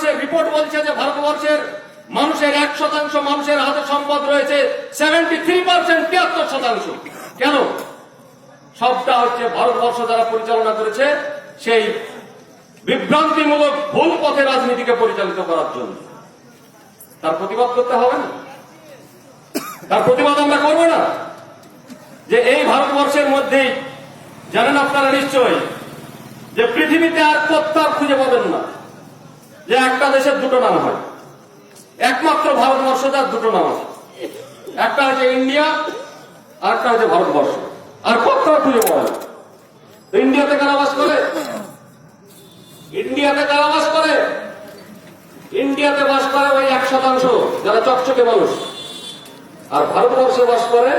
মানুষের রিপোর্ট বলছে যে ভারতবর্ষের মানুষের 1% মানুষের হাতে সম্পদ রয়েছে 73%, 73%। কেন? সবটা হচ্ছে ভারতবর্ষ যারা পরিচালনা করেছে সেই বিভ্রান্তিমূলক ভুল পথে রাজনীতিকে পরিচালিত করার জন্য। তার প্রতিবাদ করতে হবে না? তার প্রতিবাদ আমরা করবো না? যে এই ভারতবর্ষের মধ্যেই জানেন আপনারা নিশ্চয়ই যে পৃথিবীতে আর কোথাও খুঁজে পাবেন না যে একটা দেশের দুটো নাম হয়। একমাত্র ভারতবর্ষ যার দুটো নাম আছে, একটা হচ্ছে ইন্ডিয়া আর একটা হচ্ছে ভারতবর্ষ। আর কোথাও খুঁজে পাওয়া যায়। ইন্ডিয়াতে কারা বাস করে? ইন্ডিয়াতে কারা বাস করে? ইন্ডিয়াতে বাস করে ওই 1% যারা চকচকে মানুষ। আর ভারতবর্ষে বাস করে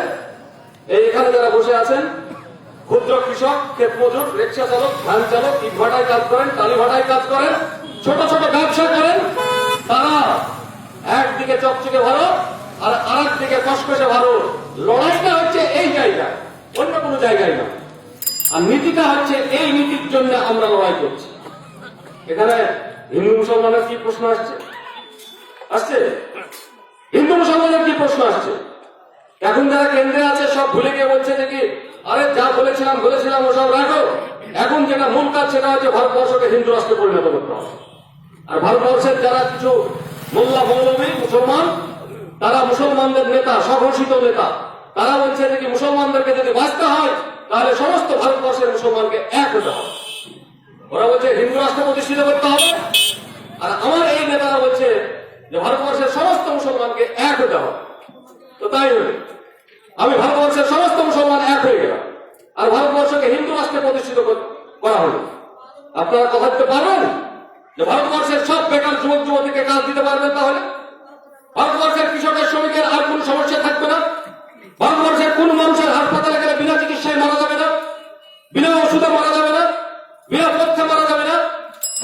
এইখানে যারা বসে আছেন ক্ষুদ্র কৃষক, ক্ষেত মজুর, রিক্সা চালক, ভ্যান চালক, ইট ভাটায় কাজ করেন, টালি ভাটায় কাজ করেন, ছোট ছোট ব্যবসা করেন। তারা একদিকে চকচকে ভারত আর আরেকদিকে কসকসে ভারত। লড়াইটা হচ্ছে এই জায়গায়, অন্য কোনো জায়গায় না। আর নীতিটা হচ্ছে এই নীতির জন্য আমরা লড়াই করছি। এখানে হিন্দু মুসলমানের কি প্রশ্ন আসছে? হিন্দু মুসলমানের কি প্রশ্ন আসছে? এখন যারা কেন্দ্রে আছে সব ভুলে গিয়ে বলছে যে কি আরে যা বলেছিলাম ওসব রাখো। এখন যেটা মূল কাজ সেটা হচ্ছে ভারতবর্ষকে হিন্দু রাষ্ট্রে পরিণত করতে হবে। আর ভারতবর্ষের যারা কিছু মোল্লা মৌলবী মুসলমান, তারা মুসলমানদের নেতা, স্বঘোষিত নেতা, তারা বলছে যে কি মুসলমানদেরকে যদি বাঁচতে হয় তাহলে সমস্ত ভারতবর্ষের মুসলমানকে এক হতে হবে। ওরা বলছে হিন্দু রাষ্ট্র প্রতিষ্ঠিত করতে হবে। আর আমার এই নেতারা বলছে যে ভারতবর্ষের সমস্ত মুসলমানকে এক হতে হবে। তো তাই হলে আমি ভারতবর্ষের সমস্ত মুসলমান এক হয়ে গেলাম আর ভারতবর্ষকে হিন্দু রাষ্ট্রে প্রতিষ্ঠিত করা হলো। আপনারা কথা দিতে পারবেন যে ভারতবর্ষের সব বেকার যুবক যুবতীকে কাজ দিতে পারবেন? তাহলে ভারতবর্ষের কৃষকের, শ্রমিকের আর কোন সমস্যা থাকবে না। ভারতবর্ষের কোন মানুষের হাসপাতালে গেলে বিনা চিকিৎসায় মারা যাবে না, বিনা ওষুধে মারা যাবে না, বিনা পথ্যে মারা যাবে না।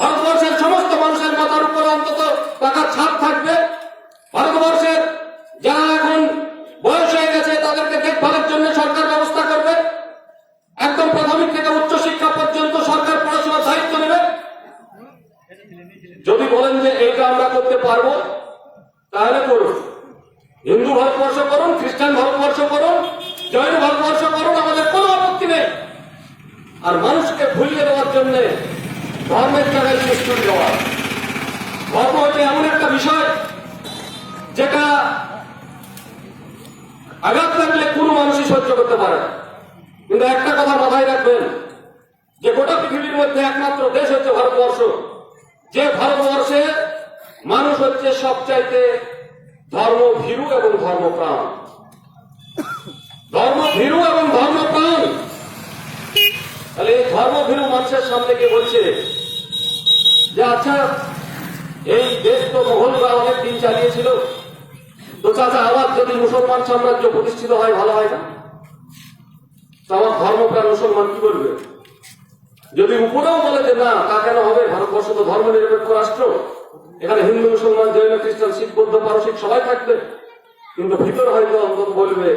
ভারতবর্ষের সমস্ত মানুষের মাথার উপর অন্তত টাকার ছাদ থাকবে। ভারতবর্ষের যারা এখন বয়স হয়ে গেছে তাদেরকে দেখভালের জন্য সরকার ব্যবস্থা করবে। একদম প্রাথমিক থেকে উচ্চ শিক্ষা পর্যন্ত সরকার পড়াশোনার দায়িত্ব নেবে। যদি বলেন যে এইটা আমরা করতে পারবো তাহলে করুন। হিন্দু ভারতবর্ষ করুন, খ্রিস্টান ভারতবর্ষ করুন, জৈন ভারতবর্ষ করুন, আমাদের কোনো আপত্তি নেই। আর মানুষকে ভুলিয়ে দেওয়ার জন্য ধর্মের জায়গায় স্কুল দেওয়া। ধর্ম হচ্ছে এমন একটা বিষয় যেটা আঘাত লাগলে কোনো মানুষই সহ্য করতে পারে না। কিন্তু একটা কথা মাথায় রাখবেন যে গোটা পৃথিবীর মধ্যে একমাত্র দেশ হচ্ছে ভারতবর্ষ, যে ভারতবর্ষে মানুষ হচ্ছে সবচাইতে ধর্মভীরু এবং ধর্মপ্রাণ। ধর্মভীরু এবং ধর্মপ্রাণ। তাহলে এই ধর্মভীরু মানুষের সামনে গিয়ে বলছে যে আচ্ছা এই দেশ তো মোগলরা অনেক দিন চালিয়েছিল, তো চাচা আবার যদি মুসলমান সাম্রাজ্য প্রতিষ্ঠিত হয় ভালো হয় না? তো আমার ধর্মপ্রাণ মুসলমান কি বলবে? যদি উপরেও বলে যে না তা কেন হবে, ভারতবর্ষ তো ধর্ম নিরপেক্ষ রাষ্ট্র, এখানে হিন্দু মুসলমান জৈন খ্রিস্টান শিখ বৌদ্ধ পারসিক সবাই থাকবে, কিন্তু ভিতরে হয়তো অন্তত বলবে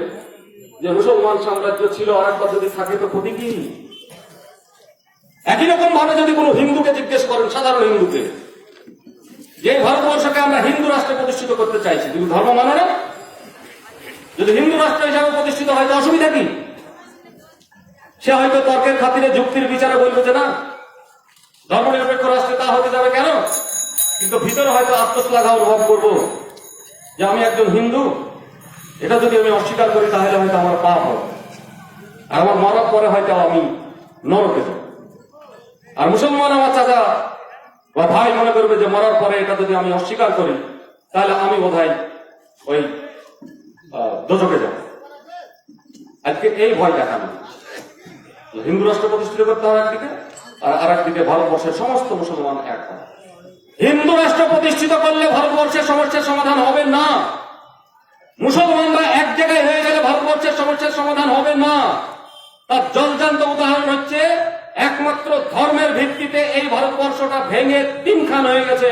যে মুসলমান সাম্রাজ্য ছিল আর একবার যদি থাকে তো ক্ষতি কি? একই রকম ভাবে যদি কোনো হিন্দুকে জিজ্ঞেস করেন, সাধারণ হিন্দুকে, যে ভারতবর্ষকে আমরা হিন্দু রাষ্ট্রে প্রতিষ্ঠিত করতে চাইছি, তুমি ধর্ম মানো না? যদি হিন্দু রাষ্ট্র হিসাবে প্রতিষ্ঠিত হয় তো অসুবিধা কি? সে হয়তো তর্কের খাতিরে যুক্তির বিচারে বলবে যে না ধর্ম নিরপেক্ষ রাষ্ট্রে তা হতে যাবে কেন, কিন্তু ভিতরে হয়তো আত্মশ্লাঘা অনুভব করবো যে আমি একজন হিন্দু, এটা যদি আমি অস্বীকার করি তাহলে হয়তো আমার পাপ হবে, আর আমার মরার পরে হয়তো আমি নরকে যাব। আর মুসলমান আমার চাচা বা ভাই মনে করবে যে মরার পরে এটা যদি আমি অস্বীকার করি তাহলে আমি বোধহয় ওই দোজখে যাব। আজকে এই ভয় দেখানো হিন্দু রাষ্ট্র প্রতিষ্ঠিত করতে হবে একদিকে, আর আরেকদিকে ভারতবর্ষের সমস্ত মুসলমান এক হয়। হিন্দু রাষ্ট্র প্রতিষ্ঠিত করলে ভারতবর্ষের সমস্যার সমাধান হবে না। মুসলমানরা এক জায়গায় হয়ে গেলে ভারতবর্ষের সমস্যার সমাধান হবে না। তার জলজান্ত উদাহরণ হচ্ছে একমাত্র ধর্মের ভিত্তিতে এই ভারতবর্ষটা ভেঙে তিনখান হয়ে গেছে।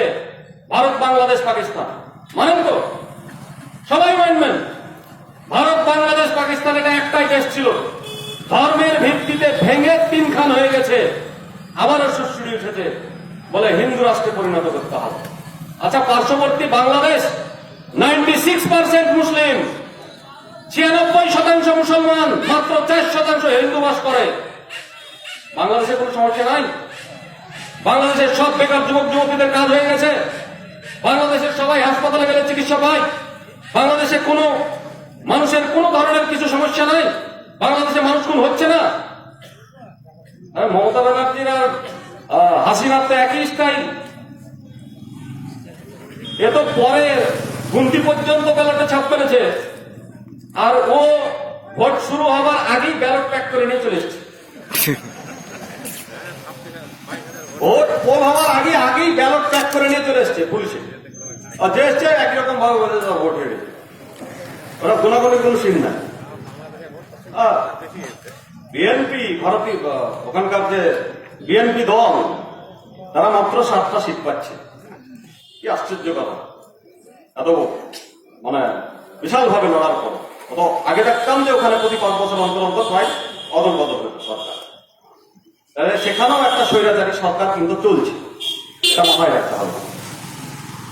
ভারত, বাংলাদেশ, পাকিস্তান। মানেন তো? সবাই মানবেন ভারত, বাংলাদেশ, পাকিস্তান এটা একটাই দেশ ছিল। ধর্মের ভিত্তিতে ভেঙে তিনখান হয়ে গেছে। আবারও সুশ্রী উঠেছে, বলে হিন্দু রাষ্ট্রে পরিণত করতে হবে। আচ্ছা, পার্শ্ববর্তী বাংলাদেশ 96% মুসলিম, 96% মুসলমান, মাত্র 4% হিন্দু বাস করে। বাংলাদেশে কোনো সমস্যা নাই? বাংলাদেশের সব বেকার যুবক যুবতীদের কাজ হয়ে গেছে? বাংলাদেশের সবাই হাসপাতালে গেলে চিকিৎসা পায়? বাংলাদেশে কোনো মানুষের কোনো ধরনের কিছু সমস্যা নাই? বাংলাদেশে মানুষ খুন হচ্ছে না? মমতা ব্যানার্জির আর হাসিনার তো একই স্টাইল। এ তো পরে গুনতি পর্যন্ত ব্যালটে ছাপ ফেলেছে, আর ও ভোট শুরু হবার আগেই ব্যালট প্যাক করে নিয়ে চলে এসছে। ভোট পোল হওয়ার আগেই ব্যালট প্যাক করে নিয়ে চলে এসছে পুলিশে, আর যে এসছে একই রকম ভাবে বলে ভোট হয়ে গেছে। ওরা গোনাগুনি কোনো সিন না। বিএনপি ভারতীয় ওখানকার যে বিএনপি দল, তারা মাত্র 7টা সিট পাচ্ছে। কি আশ্চর্য কথা! এত মানে বিশাল ভাবে লড়ার পর অত আগে দেখতাম যে ওখানে প্রতি 5 বছর অন্তর অন্তর প্রায় অদল বদল হতো সরকার। তাহলে সেখানেও একটা স্বৈরাচারী সরকার কিন্তু চলছে, এটা মাথায় রাখতে হবে।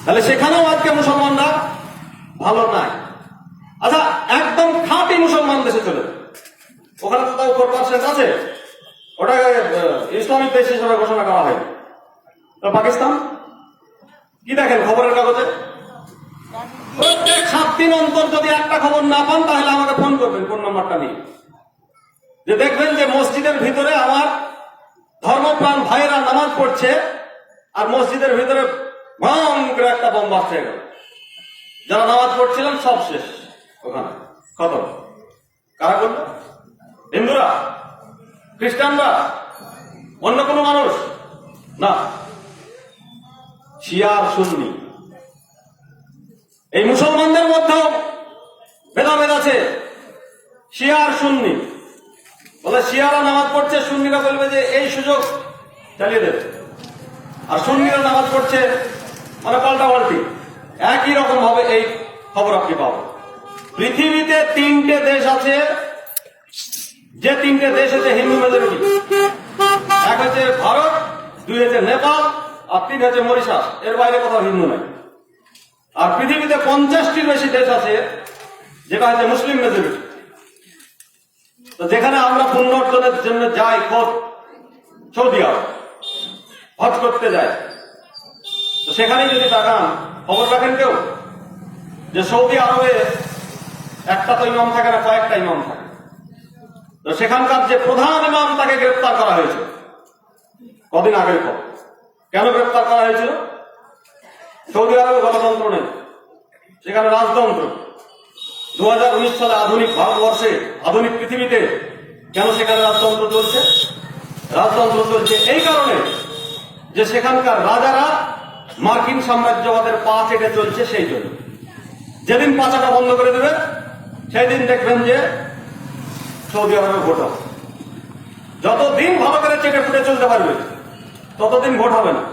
তাহলে সেখানেও আজকে মুসলমানরা ভালো নাই। আচ্ছা, একদম খাঁটি মুসলমান দেশে চলে, ওখানে তো তাও 4% আছে, ওটাকে ইসলামিক দেশ হিসেবে ঘোষণা করা হয়নি। পাকিস্তান কি দেখেন খবরের কাগজে? প্রত্যেক 7 দিন অন্তর যদি একটা খবর না পান, তাহলে আমাকে ফোন করবেন ফোন নাম্বারটা নিয়ে, যে দেখবেন যে মসজিদের ভিতরে আমার ধর্মপ্রাণ ভাইয়েরা নামাজ পড়ছে, আর মসজিদের ভিতরে ভাঙ করে একটা বোম বাজতে গেল। যারা নামাজ পড়ছিলেন সব শেষ, ওখানে খতম। কারা করল? হিন্দুরা, খ্রিস্টানরা, অন্য কোনো মানুষ না, শিয়া আর সুন্নি। এই মুসলমানদের মধ্যেও ভেদাভেদ আছে, শিয়া আর সুন্নি। বলে শিয়ারা নামাজ পড়ছে, সুন্নিরা বলবে যে এই সুযোগ চালিয়ে দেবে, আর সুন্নিরা নামাজ পড়ছে মানে পাল্টাপাল্টি। একই রকম ভাবে এই খবর আপনি পাবেন। পৃথিবীতে 3টে দেশ আছে, যে 3টে দেশ হচ্ছে হিন্দু মেজরিটি। এক হচ্ছে ভারত, 2 হচ্ছে নেপাল, আর 3 হচ্ছে মরিশাস। এর বাইরে কোথাও হিন্দু নাই। আর পৃথিবীতে 50টির বেশি দেশ আছে যেটা হচ্ছে মুসলিম মেজরিটি। তো যেখানে আমরা পুণ্য অর্জনের জন্য যাই, খোদ সৌদি আরব হজ করতে যাই, তো সেখানেই যদি তাকান, খবর রাখেন কেউ যে সৌদি আরবে একটা তো ইমাম থাকে না, কয়েকটা ইমাম থাকে। তো সেখানকার যে প্রধান ইমাম, তাকে গ্রেপ্তার করা হয়েছে কদিন আগের পর। কেন গ্রেপ্তার করা হয়েছিল? সৌদি আরবে গণতন্ত্র নেই, সেখানে রাজতন্ত্র। 2019 সালে আধুনিক ভারতবর্ষে, আধুনিক পৃথিবীতে কেন সেখানে রাজতন্ত্র চলছে? রাজতন্ত্র চলছে এই কারণে যে সেখানকার রাজারা মার্কিন সাম্রাজ্যবাদের পা চেটে চলছে। সেই জন্য যেদিন পাচাটা বন্ধ করে দেবে, সেই দিন দেখবেন যে সৌদি আরবে ভোট হবে। যতদিন ভালো করে চেটে ফুটে চলতে পারবে, ততদিন ভোট হবে না,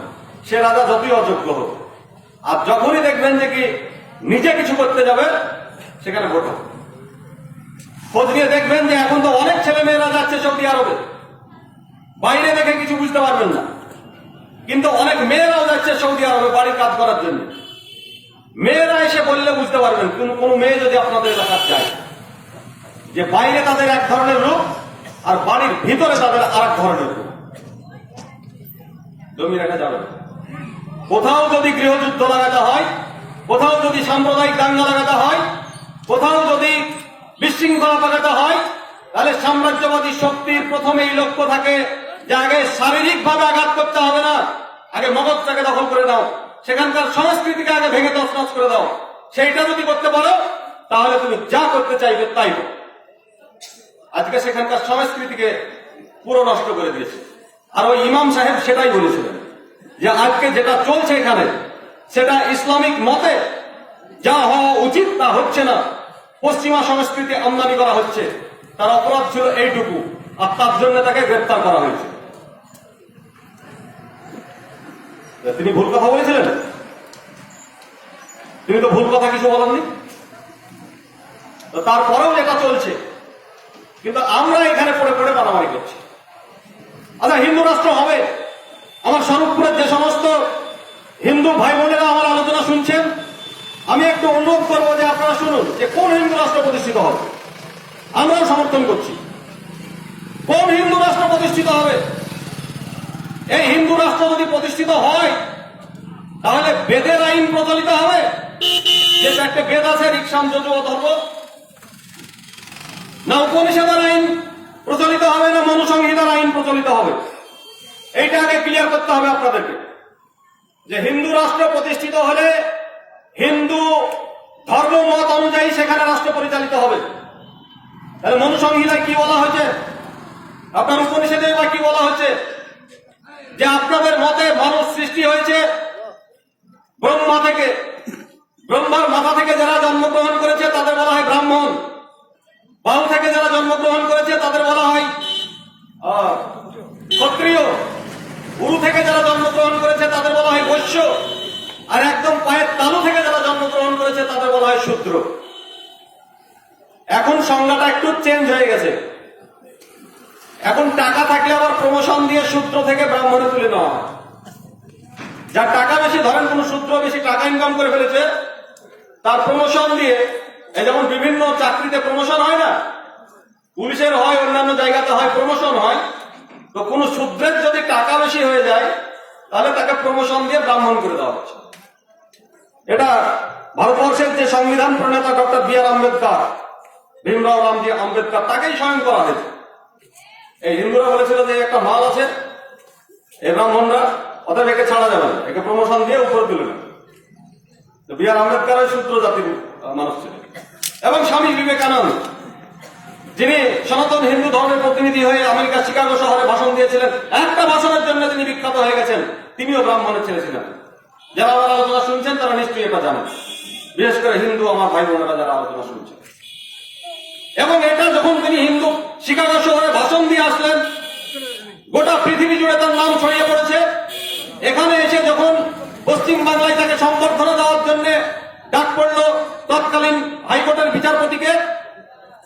সে রাজা যতই অযোগ্য হোক। আর যখনই দেখবেন যে কি নিজে কিছু করতে যাবে, সেখানে ভোট হবে। খোঁজ নিয়ে দেখবেন যে এখন তো অনেক ছেলে মেয়েরা যাচ্ছে সৌদি আরবে, বাইরে দেখে কিছু বুঝতে পারবেন না, কিন্তু অনেক মেয়েরাও যাচ্ছে সৌদি আরবে বাড়ির কাজ করার জন্য। মেয়েরা এসে বললে বুঝতে পারবেন, কোন মেয়ে যদি আপনাদের এলাকার যায়, যে বাইরে তাদের এক ধরনের রূপ, আর বাড়ির ভিতরে তাদের আর এক ধরনের রূপ। জমি রাখা যাবে না। কোথাও যদি গৃহযুদ্ধ লাগাতে হয়, কোথাও যদি সাম্প্রদায়িক দাঙ্গা লাগাতে হয়, কোথাও যদি বিশৃঙ্খলা পাকাতে হয়, তাহলে সাম্রাজ্যবাদী শক্তির প্রথমেই লক্ষ্য থাকে যে আগে শারীরিকভাবে আঘাত করতে হবে না, আগে মগজটাকে দখল করে দাও, সেখানকার সংস্কৃতিকে আগে ভেঙে তছনছ করে দাও। সেইটা যদি করতে পারো, তাহলে তুমি যা করতে চাইবে তাই করো। আজকে সেখানকার সংস্কৃতিকে পুরো নষ্ট করে দিয়েছে। আর ওই ইমাম সাহেব সেটাই বলেছিলেন যে আজকে যেটা চলছে এখানে, সেটা ইসলামিক মতে যা হওয়া উচিত তা হচ্ছে না, পশ্চিমা সংস্কৃতি আমদানি করা হচ্ছে। তার অপরাধ ছিল এইটুকু, আর তার জন্য তাকে গ্রেপ্তার করা হয়েছে। তিনি ভুল কথা বলেছিলেন? তিনি তো ভুল কথা কিছু বলেননি। তারপরেও এটা চলছে, কিন্তু আমরা এখানে পড়ে পড়ে মারামারি করছি। আচ্ছা, হিন্দু রাষ্ট্র হবে। আমার স্বরূপপুরের যে সমস্ত হিন্দু ভাই বোনেরা আমার আলোচনা শুনছেন, আমি একটু অনুরোধ করবো যে আপনারা শুনুন যে কোন হিন্দু রাষ্ট্র প্রতিষ্ঠিত হবে। আমরাও সমর্থন করছি। কোন হিন্দু রাষ্ট্র প্রতিষ্ঠিত হবে? এই হিন্দু রাষ্ট্র যদি প্রতিষ্ঠিত হয় তাহলে বেদের আইন প্রচলিত হবে, যে একটা বেদ আছে ঋক্সাম যজুর ধর্ম, না উপনিষদের আইন প্রচলিত হবে, না মনুসংহিতার আইন প্রচলিত হবে? এইটা আগে ক্লিয়ার করতে হবে আপনাদেরকে, যে হিন্দু রাষ্ট্র প্রতিষ্ঠিত হলে হিন্দু ধর্ম মত অনুযায়ী সেখানে রাষ্ট্র পরিচালিত হবে। তাহলে মনুসংহিতায় কি বলা হয়েছে, আপনার উপনিষদে বা কি বলা হচ্ছে, যে আপনাদের মতে মানুষ সৃষ্টি হয়েছে ব্রহ্মা থেকে, ব্রহ্মার মাথা থেকে যারা জন্মগ্রহণ করেছে তাদের বলা হয় ব্রাহ্মণ, বাহু থেকে যারা জন্মগ্রহণ করেছে তাদের বলা হয় ক্ষত্রিয়, গুরু থেকে যারা জন্মগ্রহণ করেছে তাদের বলা হয় বৈশ্য, আর একদম পায়ের তালু থেকে যারা জন্মগ্রহণ করেছে তাদের বলা হয় শূদ্র। এখন সংজ্ঞাটা একটু চেঞ্জ হয়ে গেছে। এখন টাকা থাকলে আবার প্রমোশন দিয়ে শূদ্র থেকে ব্রাহ্মণে তুলে নেওয়া হয়। যার টাকা বেশি, ধরেন কোন শূদ্র বেশি টাকা ইনকাম করে ফেলেছে, তার প্রমোশন দিয়ে, এই যেমন বিভিন্ন চাকরিতে প্রমোশন হয় না, পুলিশের হয়, অন্যান্য জায়গাতে হয়, প্রমোশন হয়, তো কোন শূদ্রের যদি টাকা বেশি হয়ে যায় তাহলে তাকে প্রমোশন দিয়ে ব্রাহ্মণ করে দেওয়া হচ্ছে। এটা ভারতবর্ষের যে সংবিধান প্রণেতা ডক্টর বি আর আম্বেদকর, ভীমরাও রামজি আম্বেদকর, তাকেই স্বয়ং করা হয়েছে। এই হিন্দুরা বলেছিল যে একটা মাল আছে, এই ব্রাহ্মণরা অতএব একে ছাড়া যাবে না, একে প্রমোশন দিয়ে উপরে তুলে নেবে। বি আর আম্বেদকর শূদ্র জাতির মানুষ ছিলেন। এবং স্বামী বিবেকানন্দ, যিনি সনাতন হিন্দু ধর্মের প্রতিনিধি হয়ে আমেরিকার শিকাগো শহরে ভাষণ দিয়েছিলেন, একটা ভাষণের জন্য তিনি বিখ্যাত হয়ে গেছেন, তিনিও ব্রাহ্মণের ছেলে ছিলেন। যারা আমার আলোচনা শুনছেন তারা নিশ্চয়ই এটা জানেন, বিশেষ করে হিন্দু আমার ভাই বোনেরা যারা আলোচনা শুনছেন। এবং এটা যখন তিনি হিন্দু শিকাগো শহরে ভাষণ দিয়ে আসলেন, গোটা পৃথিবী জুড়ে তার নাম ছড়িয়ে পড়েছে। এখানে এসে যখন পশ্চিম বাংলায় তাকে সংবর্ধনা দেওয়ার জন্য ডাক পড়ল তৎকালীন হাইকোর্টের বিচারপতিকে,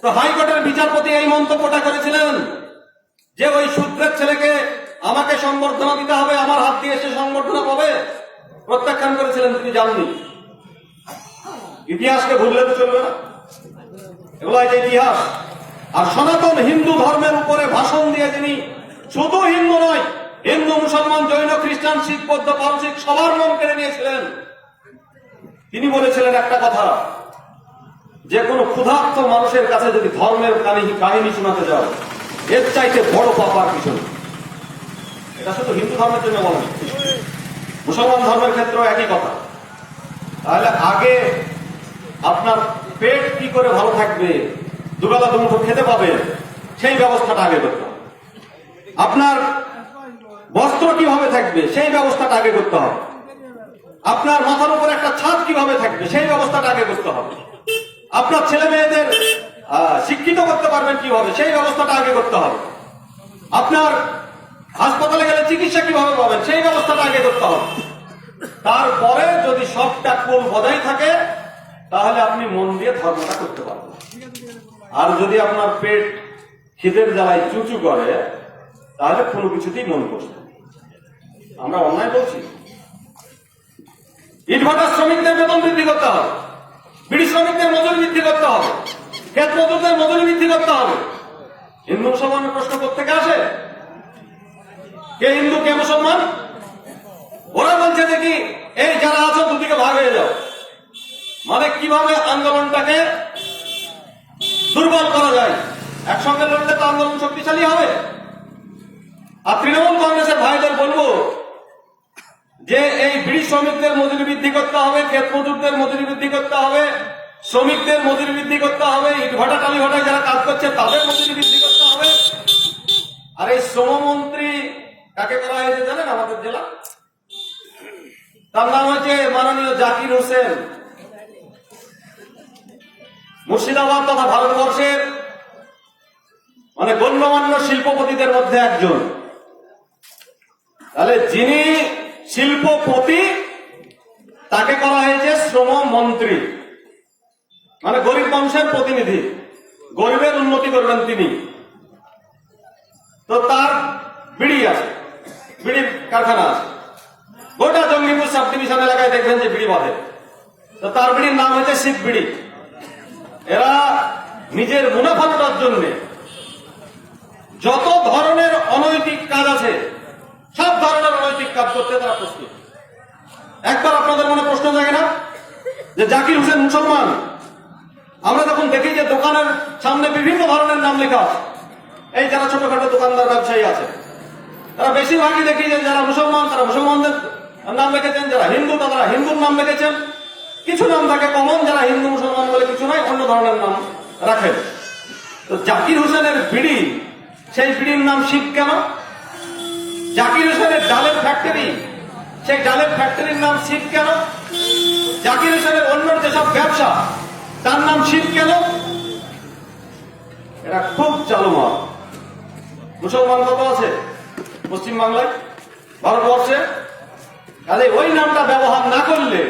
তো হাইকোর্টের বিচারপতি এই মন্তব্যটা করেছিলেন যে ওই শূদ্রের ছেলেকে আমাকে সংবর্ধনা দিতে হবে, আমার হাত দিয়ে সে সংবর্ধনা পাবে, প্রত্যাখ্যান করেছিলেন, তিনি যাননি। ইতিহাসকে ভুললে তো চলবে না, এগুলো যে ইতিহাস। আর সনাতন হিন্দু ধর্মের উপরে ভাষণ দিয়ে তিনি শুধু হিন্দু নয়, হিন্দু, মুসলমান, জৈন, খ্রিস্টান, শিখ, বৌদ্ধ, পারসিক সবার মন কেড়ে নিয়েছিলেন। তিনি বলেছিলেন একটা কথা, যে কোনো ক্ষুধার্ত মানুষের কাছে যদি ধর্মের কাহিনী শোনাতে যাও, এর চাইতে বড় পাপ আর কিছু নেই। এটা শুধু হিন্দু ধর্মের জন্য বলেন, মুসলমান ধর্মের ক্ষেত্রেও একই কথা। তাহলে আগে আপনার পেট কি করে ভালো থাকবে, দুবেলা দুমুঠো খেতে পাবে, সেই ব্যবস্থাটা আগে করতে হবে। আপনার বস্ত্র কিভাবে থাকবে সেই ব্যবস্থাটা আগে করতে হবে। আপনার মাথার উপর একটা ছাদ কিভাবে থাকবে সেই ব্যবস্থাটা আগে করতে হবে। আপনার ছেলে মেয়েদের শিক্ষিত করতে পারবেন কিভাবে সেই ব্যবস্থাটা আগে করতে হবে। আপনার হাসপাতালে গেলে চিকিৎসা কিভাবে পাবেন সেই ব্যবস্থাটা আগে করতে হবে। তারপরে যদি সবটা কুল বজায় থাকে তাহলে আপনি মন দিয়ে ধর্মটা করতে পারবেন। আর যদি আপনার পেট খিদের জ্বালায় চুচু করে তাহলে কোনো কিছুতেই মন বসবে। আমরা অন্যায় বলছি? ইটভাটার শ্রমিকদের বেতন বৃদ্ধি করতে হবে, বিড়ি শ্রমিকদের মজুরি বৃদ্ধি করতে হবে, ক্ষেত মজুরদের মজুরি বৃদ্ধি করতে হবে। হিন্দু মুসলমানের প্রশ্ন কোত্থেকে আসে? কে হিন্দু কে মুসলমান? ওরা বলছে যে কি এই যারা আছো দুদিকে ভাগ হয়ে যাও। মানে কিভাবে আন্দোলনটাকে দুর্বল করা যায়, একসঙ্গে লড়লে তো আন্দোলন শক্তিশালী হবে। আর তৃণমূল কংগ্রেসের ভাইদের বলবো যে এই বিড়ি শ্রমিকদের মজুরি বৃদ্ধি করতে হবে, ক্ষেত মজুরদের মজুরি বৃদ্ধি করতে হবে, শ্রমিকদের মজুরি বৃদ্ধি করতে হবে, ইটভাটা টালিভাটায় যারা কাজ করছে তাদের মজুরি বৃদ্ধি করতে হবে। আর এই শ্রমমন্ত্রী কাকে করা হয়েছে জানেন? আমাদের জেলা, তার নাম হচ্ছে মাননীয় জাকির হোসেন। মুর্শিদাবাদ তথা ভারতবর্ষের মানে গণ্যমান্য শিল্পপতিদের মধ্যে একজন। তাহলে যিনি শিল্পপতি তাকে করা হয়েছে শ্রম মন্ত্রী, মানে গরিব মানুষের প্রতিনিধি, গরিবের উন্নতি করবেন তিনি। তো তার বিড়ি আছে, বিড়ি কারখানা আছে, গোটা জঙ্গিপুর সাব ডিভিশন এলাকায় দেখবেন যে বিড়ি বাঁধে। তো তার বিড়ির নাম হচ্ছে শিখ বিড়ি। এরা নিজের মুনাফা লোটার জন্য যত ধরনের অনৈতিক কাজ আছে সব ধরনের অনৈতিক কাজ করতে তারা প্রস্তুত। একবার আপনাদের মনে প্রশ্ন জাগে না যে জাকির হোসেন মুসলমান? আমরা যখন দেখি যে দোকানের সামনে বিভিন্ন ধরনের নাম লেখা আছে, এই যারা ছোটখাটো দোকানদার ব্যবসায়ী আছে তারা বেশিরভাগই দেখি যে যারা মুসলমান তারা মুসলমানদের নাম লিখেছেন, যারা হিন্দু তারা হিন্দুর নাম লিখেছেন। কিছু নাম থাকে কমন, যারা হিন্দু মুসলমান বলে কিছু নয়, অন্য ধরনের নাম রাখেন। তো জাকির হোসেনের বিড়ি, সেই বিড়ির নাম শিখ কেন? জাকির হোসেনের ডালের ফ্যাক্টরি, সেই ডালের ফ্যাক্টরির নাম শিখ কেন? জাকির হোসেনের অন্য যেসব ব্যবসা তার নাম শিখ কেন? এটা খুব চালু মাল। মুসলমান কত আছে পশ্চিম বাংলায়, ভারতবর্ষে? কাজে ওই নামটা ব্যবহার না করলে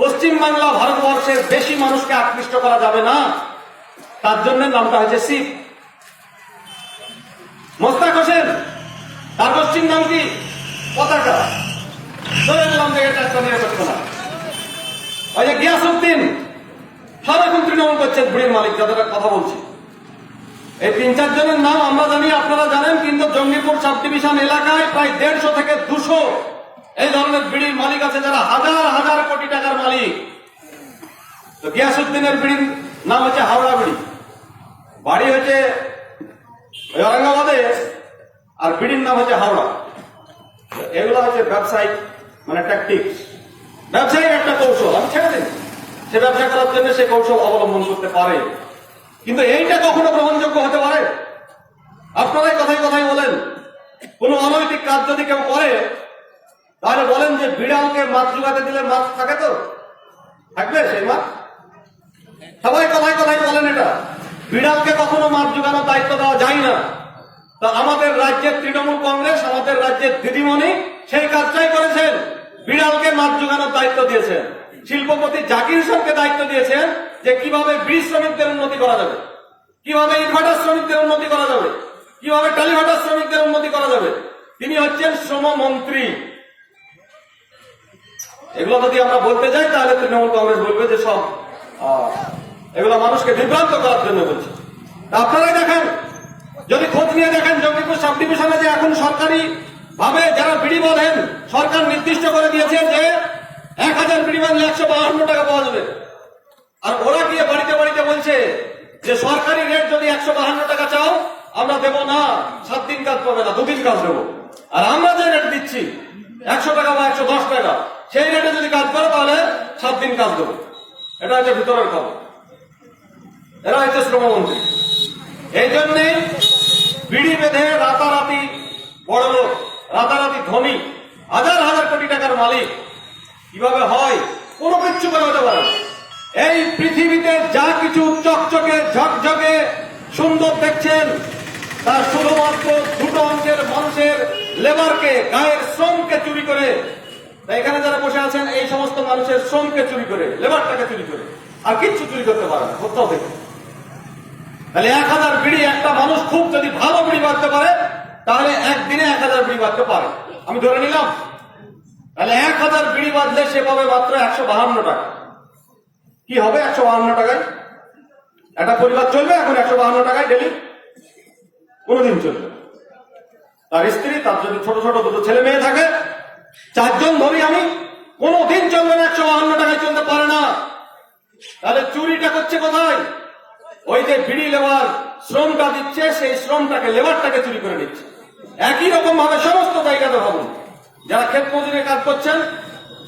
পশ্চিম বাংলা ভারতবর্ষের বেশি মানুষকে আকৃষ্ট করা যাবে না। তার জন্য নামটা হয়েছে শিখ। মোস্তাক হোসেন, তার পশ্চিম নাম কি? পতাকা। ধরে নিলাম যে এটা একটা নিরাপত্ত না। ওই যে গিয়াসউদ্দিন, সব এখন তৃণমূল করছেন, বুড়ির মালিক যাদের কথা বলছি। এই ৩-৪ জনের নাম আমরা জানি, আপনারা জানেন, কিন্তু জঙ্গিপুর সাব ডিভিশন এলাকায় প্রায় 150 থেকে 200 এই ধরনের বিড়ির মালিক আছে যারা হাজার হাজার কোটি টাকার মালিক। তো গিয়াসউদ্দিনের বিড়ির নাম হচ্ছে হাওড়া বিড়ি, বাড়ি হচ্ছে ঔরঙ্গাবাদে, আর বিড়ির নাম হচ্ছে হাওড়া। এগুলো হচ্ছে ব্যবসায়িক মানে ট্যাকটিক্স, ব্যবসায়িক একটা কৌশল। আমি ছেড়ে দিন, সে ব্যবসা করার জন্য সে কৌশল অবলম্বন করতে পারে, কিন্তু এইটা কখনো গ্রহণযোগ্য হতে পারে? আপনারাই কথায় কথায় বলেন কোন অনৈতিক কাজ যদি কেউ করে তাহলে বলেন যে বিড়ালকে মাছ জোগাতে দিলে মাছ থাকে, তো থাকবে সেই মাছ? সবাই কথায় কথায় বলেন এটা। বিড়ালকে কখনো মাছ জোগানোর দায়িত্ব দেওয়া যায় না। তো আমাদের রাজ্যের তৃণমূল কংগ্রেস, আমাদের রাজ্যের দিদিমণি সেই কাজটাই করেছেন, বিড়ালকে মাছ জোগানোর দায়িত্ব দিয়েছেন। শিল্পপতি জাকির হোসেনকে দায়িত্ব দিয়েছেন যে কিভাবে ব্রিজ শ্রমিকদের উন্নতি করা যাবে, কিভাবে ইটভাটা শ্রমিকদের উন্নতি করা যাবে, কিভাবে টালিভাটা শ্রমিকদের উন্নতি করা যাবে। তিনি হচ্ছেন শ্রমমন্ত্রী। এগুলো যদি আমরা বলতে যাই তাহলে তৃণমূল কংগ্রেস বলবে যে সব এগুলো মানুষকে বিভ্রান্ত করার জন্য বলছে। আপনারাই দেখেন, যদি খোঁজ নিয়ে দেখেন জঙ্গিপুর সাব ডিভিশনে যে এখন সরকারি ভাবে যারা বিড়ি বাঁধেন, সরকার নির্দিষ্ট করে দিয়েছে যে 1000 বিড়ি বাঁধলে 152 টাকা পাওয়া যাবে। আর ওরা গিয়ে বাড়িতে বাড়িতে বলছে যে সরকারি রেট যদি 152 টাকা চাও আমরা দেব না, 7 দিন কাজ পাবে না, 2 দিন কাজ দেবো। আর আমরা যে রেট দিচ্ছি 100 টাকা বা 110 টাকা, সেই রেটে যদি কাজ করো তাহলে 7 দিন কাজ দেবো। এটা হচ্ছে ভিতরের খবর। এরা হচ্ছে শ্রমমন্ত্রী। এই জন্যে বিড়ি বেঁধে রাতারাতি বড় লোক, রাতারাতি ধনী, হাজার হাজার কোটি টাকার মালিক কিভাবে হয় কোনো কিচ্ছু করে হতে পারে না। এই পৃথিবীতে যা কিছু চকচকে ঝকঝকে সুন্দর দেখছেন তার শুধুমাত্র দুটো অংশের মানুষের লেবারকে, গায়ের শ্রমকে চুরি করে। তাই এখানে যারা বসে আছেন এই সমস্ত মানুষের শ্রমকে চুরি করে, লেবারটাকে চুরি করে, আর কিচ্ছু চুরি করতে পারে না কোথাও থেকে। তাহলে 1000 বিড়ি একটা মানুষ খুব যদি ভালো বিড়ি বাঁধতে পারে তাহলে একদিনে 1000 বিড়ি বাঁধতে পারে, আমি ধরে নিলাম। তাহলে 1000 বিড়ি বাঁধলে সে পাবে মাত্র 152 টাকা। কি হবে 152 টাকায়? একটা পরিবার চলবে এখন 152 টাকায় ডেলি? কোনদিন চলবে? তার স্ত্রী, তার যদি ছোট ছোট 2 ছেলে মেয়ে থাকে, 4 জন ধরি আমি, কোনদিন চলবে না, 152 টাকায় চলতে পারে না। তাহলে চুরিটা করছে কোথায়? ওই যে বিড়ি লেবার শ্রমটা দিচ্ছে, সেই শ্রমটাকে, লেবারটাকে চুরি করে নিচ্ছে। একই রকম ভাবে সমস্ত জায়গাতে ভাবুন, যারা ক্ষেত মজুরে কাজ করছেন,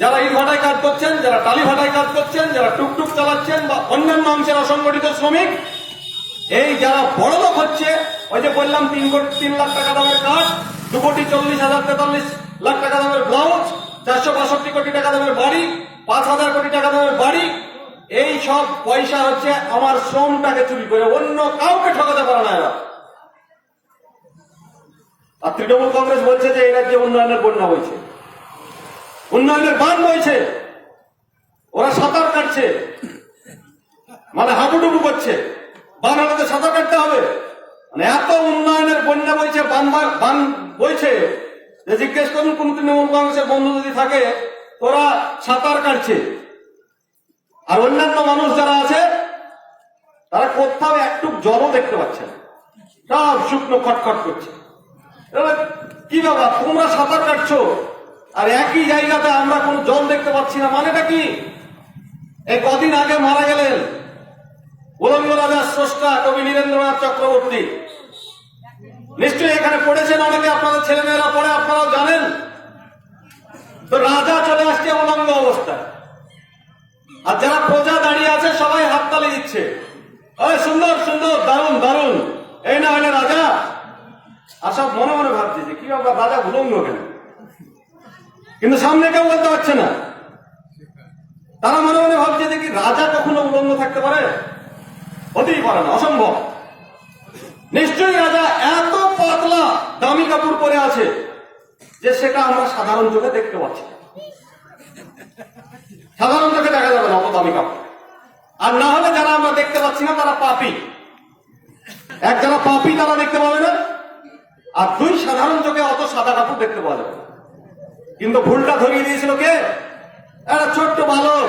যারা ইট ভাটায় কাজ করছেন, যারা টালি ভাটায় কাজ করছেন, যারা টুকটুক চালাচ্ছেন বা অন্যান্য অংশের অসংগঠিত শ্রমিক, এই যারা বড় লোক হচ্ছে, ওই যে বললাম 3 লাখ টাকা দামের কাজ, 2,40,43 লাখ টাকা দামের ব্লাউজ, 462 কোটি টাকা দামের বাড়ি, 5,000 কোটি টাকা দামের বাড়ি, এই সব পয়সা হচ্ছে আমার শ্রমটাকে চুরি করে, অন্য কাউকে ঠকাতে পারে না এরা। আর তৃণমূল কংগ্রেস বলছে যে এই রাজ্যে উন্নয়নের বন্যা বইছে, উন্নয়নের বান বইছে। ওরা সাঁতার কাটছে, মানে হাঁটুডুবু করছে। বান হলে সাঁতার কাটতে হবে, মানে এত উন্নয়নের বন্যা বইছে, বান বইছে যে জিজ্ঞেস করুন কোন তৃণমূল কংগ্রেসের বন্ধু যদি থাকে, ওরা সাঁতার কাটছে। আর অন্যান্য মানুষ যারা আছে তারা কোথাও একটু জলও দেখতে পাচ্ছে না, সব শুকনো খটখট করছে। এবার কি বাবা, তোমরা সাঁতার কাটছো আর একই জায়গাতে আমরা কোনো জল দেখতে পাচ্ছি না, মানেটা কি? এই কদিন আগে মারা গেলেন উলঙ্গ রাজার স্রষ্টা কবি নীরেন্দ্রনাথ চক্রবর্তী। নিশ্চয়ই এখানে পড়েছেন অনেকে, আপনাদের ছেলেমেয়েরা পড়ে, আপনারাও জানেন। তো রাজা চলে আসছে উলঙ্গ অবস্থায়, আর যারা প্রজা দাঁড়িয়ে আছে সবাই হাততালি দিচ্ছে, ওই সুন্দর সুন্দর, দারুণ দারুণ, এই না হলে রাজা। আর সব মনে মনে ভাবছে যে কি ব্যাপার, রাজা উলঙ্গ কেন? কিন্তু সামনে কেউ বলতে পারছে না। তারা মনে মনে ভাবছে যে কি রাজা কখনো উলঙ্গ থাকতে পারে? হতেই পারে না, অসম্ভব। নিশ্চয়ই রাজা এত পাতলা দামি কাপড় পরে আছে যে সেটা আমরা সাধারণ চোখে দেখতে পাচ্ছি না। সাধারণ চোখে দেখা যাবে না অত দামি কাপড়। আর না হলে যারা আমরা দেখতে পাচ্ছি না তারা পাপী। এক যারা পাপী তারা দেখতে পাবে না, আর দুই সাধারণ চোখে অত সাদা কাপড় দেখতে পাওয়া যাবে না। কিন্তু ভুলটা ধরিয়ে দিয়েছিল কে? একটা ছোট্ট বালক।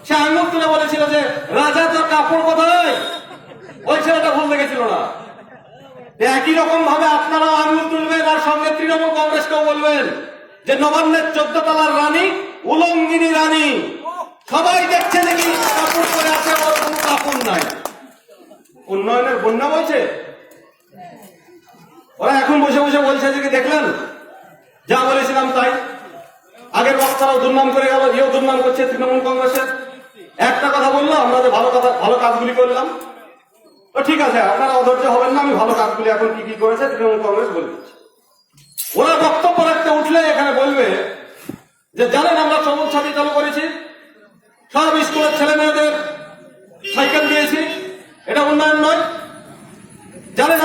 সে আঙুল তুলে বলেছিল যে রাজা তোর কাপড় কোথায়? ওই ছেলেটা ভুল দেখেছিল না। একই রকম ভাবে আপনারা আঙুল তুলবেন আর সঙ্গে তৃণমূল কংগ্রেসকেও বলবেন যে নবান্নের 14 তলার রানী উলঙ্গিনী রানী, সবাই দেখছে দেখি কাপড় পরে আছে, ওর কোনো কাপড় নাই। উন্নয়নের বন্যা বলছে, ওরা এখন বসে বসে বলছে যে কি দেখলেন, যা বলেছিলাম তাই। আগের বক্তারাও দুর্নাম করে গেল, এও দুর্নাম করছে তৃণমূল কংগ্রেসের। একটা কথা বললো, আমরা যে ভালো কাজগুলি করলাম, তো ঠিক আছে, আপনারা অধৈর্য হবেন না, আমি ভালো কাজগুলি এখন কি কি করেছে তৃণমূল কংগ্রেস বলে দিচ্ছি। ওরা বক্তব্য রাখতে উঠলে এখানে বলবে যে জানেন আমরা সবুজ সাথী চালু করেছি, সব স্কুলের ছেলে মেয়েদের সাইকেল দিয়েছি, এটা উন্নয়ন নয়? জানেন